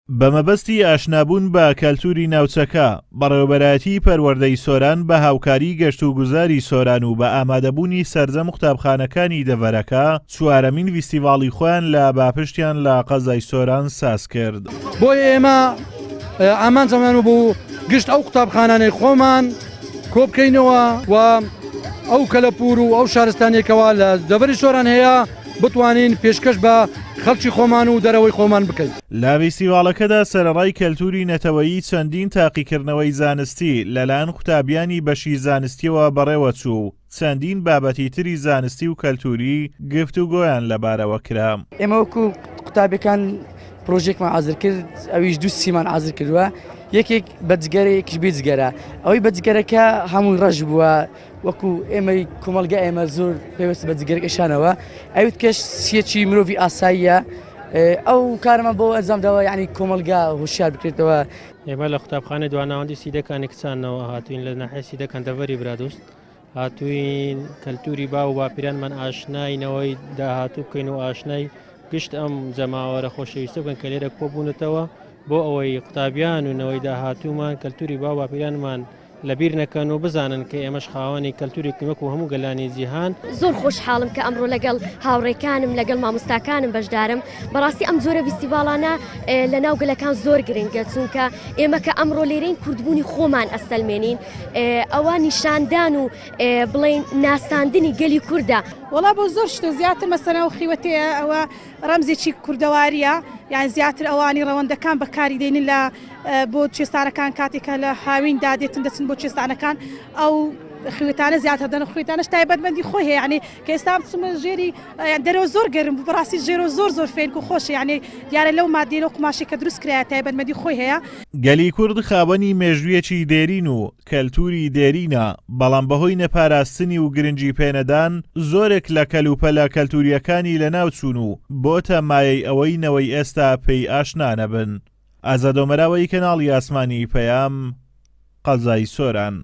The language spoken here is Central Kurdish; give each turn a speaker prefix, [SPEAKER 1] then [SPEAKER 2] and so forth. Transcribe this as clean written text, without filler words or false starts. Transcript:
[SPEAKER 1] بەمەبەستی ئاشنابوون بە کەلتوری ناوچەکە، بەڕێوەبەرایەتی پەروەردەی سۆران بە هاوکاری گەشت و گوزاری سۆران و بە ئامادەبوونی سەرجەم قوتابخانەکانی دەڤەرەکە چوارەمین فیستیڤاڵی خۆیان لە باپشتیان لە قەزای سۆران ساز کرد.
[SPEAKER 2] بۆی ئێمە ئامانجەمان بوو گشت ئەو قوتابخانانەی خۆمان کۆبکەینەوە و ئەو کەلەپور و ئەو شارستانێکەوە لە دەڤەری سۆران هەیە بتوانین پێشکەش بە خەڵکی خۆمان و دەرەوەی خۆمان بکەین.
[SPEAKER 1] لە فیستیڤاڵەکەدا سەرەڕای کەلتوری نەتەوەیی چەندین تاقیکردنەوەی زانستی لەلایەن قوتابیانی بەشی زانستیەوە بەڕێوە چوو. چەندین بابەتی تری زانستی و کەلتوری گفتوگۆیان لەبارەوە کرا.
[SPEAKER 3] ئێمە وەکو قوتابەکان پرۆژێکمان ئازر کرد، ئەویش دوو سیمان ئازر کردووە، یەکێک بەجگەرە یەکیش بێجگەرە. ئەوەی بەجگەرەکە هەمووی ڕەش بووە، وەکو ئێمەی کۆمەلگا ئێمە زۆر پێوەستە بەجگەرەکەشانەوە، ئەویت کەش سیەکی مرۆڤی ئاساییە. ئەو کارمە بۆ ئەنجامداوە یعنی کۆمەلگا هوشیار بکرێتەوە.
[SPEAKER 4] ئێمە لە قوتابخانەی دواناوەندی سیدەکانی کچانەوە هاتوین لە ناحیە سیدەکان دەڤەری برادوست، هاتوین کەلتوری با و باپیرانمان ئاشناینەوەی داهاتوو بکەین و ئاشنای گشت ئەم جەماوەرە خۆشەویستە بکەن کە لێرە کۆبوونەتەوە بۆ ئەوەی قوتابیان و نەوەی داهاتوومان کەلتوری با و باپیرانمان لەبیر نەکەن و بزانن کە ئێمەش خاوەنی کەلتوری کومەک و هەموو گەلانی جیهان.
[SPEAKER 5] زۆر خۆشحاڵم کە ئەمڕۆ لەگەڵ هاوڕێکانم لەگەڵ مامۆستاکانم بەشدارم. بەڕاستی ئەم جۆرە فیستیڤاڵانە لە ناو گەلەکان زۆر گرنگە، چونکە ئێمە کە ئەمڕۆ لێرەین کوردبوونی خۆمان ئەستەلمێنین، ئەوە نیشاندان و بڵێن ناساندنی گەلی کووردە.
[SPEAKER 6] وڵا بۆ زۆر شتە زیاتر مەسەنە و خیوەتەیە ئەوە ڕەمزێکی کوردەواریە، یان زیاتر ئەوانی ڕەوەندەکان بەکاری دێنین لە بۆ کوێستانەکان کاتێکە لە هاوین دادێتن دەچن بۆ کوێستانەکان ئەو خوێتانە زیاتر دەن و خوێتانەش تایبەتمەندی خۆی هەیە، یعنی کە ئێستا بچمە ژێری دەرەوە زۆر گەرم بوو، بەڕاستی ژێرە زۆر فێنک و خۆشە، یعنی دیارە لەو مادەی لەو قماشێک کە دروست کرایە تایبەتمەندی خۆی هەیە.
[SPEAKER 1] گەلی کورد خاوەنی مێژوویەکی دێرین و کەلتوری دێرینە، بەڵام بەهۆی نەپاراستنی و گرنگی پێنەدان زۆرێک لە کەلوپەلە کەلتوریەکانی لەناو چوون و بۆتە مایەی ئەوەی نەوەی ئێستا پێی ئاشنا نەبن. ئازادۆمەراوەی کەناڵی ئاسمانی پەیام، قەزای سۆران.